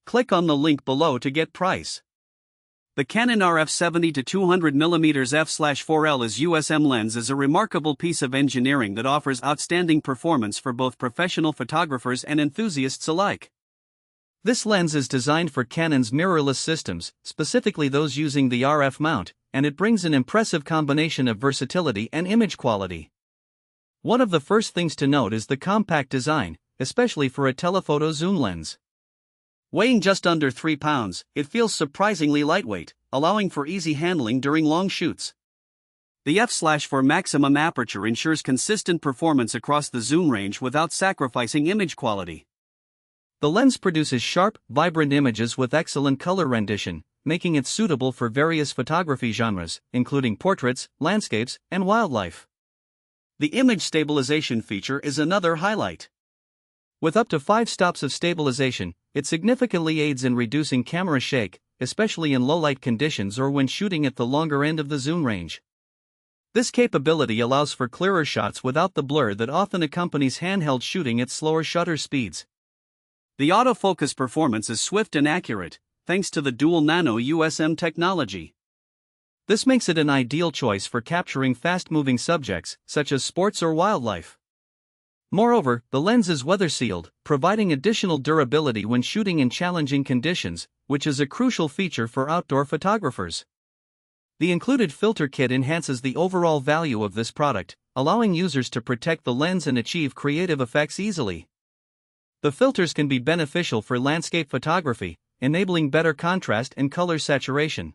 Click on the link below to get price. The Canon RF 70-200mm f/4L IS USM lens is a remarkable piece of engineering that offers outstanding performance for both professional photographers and enthusiasts alike. This lens is designed for Canon's mirrorless systems, specifically those using the RF mount, and it brings an impressive combination of versatility and image quality. One of the first things to note is the compact design, especially for a telephoto zoom lens. Weighing just under 3 pounds, it feels surprisingly lightweight, allowing for easy handling during long shoots. The f/4 maximum aperture ensures consistent performance across the zoom range without sacrificing image quality. The lens produces sharp, vibrant images with excellent color rendition, making it suitable for various photography genres, including portraits, landscapes, and wildlife. The image stabilization feature is another highlight. With up to 5 stops of stabilization, it significantly aids in reducing camera shake, especially in low-light conditions or when shooting at the longer end of the zoom range. This capability allows for clearer shots without the blur that often accompanies handheld shooting at slower shutter speeds. The autofocus performance is swift and accurate, thanks to the dual nano USM technology. This makes it an ideal choice for capturing fast-moving subjects, such as sports or wildlife. Moreover, the lens is weather-sealed, providing additional durability when shooting in challenging conditions, which is a crucial feature for outdoor photographers. The included filter kit enhances the overall value of this product, allowing users to protect the lens and achieve creative effects easily. The filters can be beneficial for landscape photography, enabling better contrast and color saturation.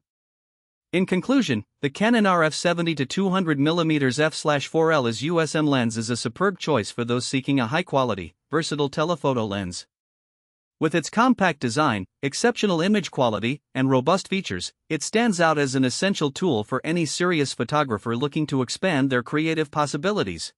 In conclusion, the Canon RF 70-200mm f/4L IS USM lens is a superb choice for those seeking a high-quality, versatile telephoto lens. With its compact design, exceptional image quality, and robust features, it stands out as an essential tool for any serious photographer looking to expand their creative possibilities.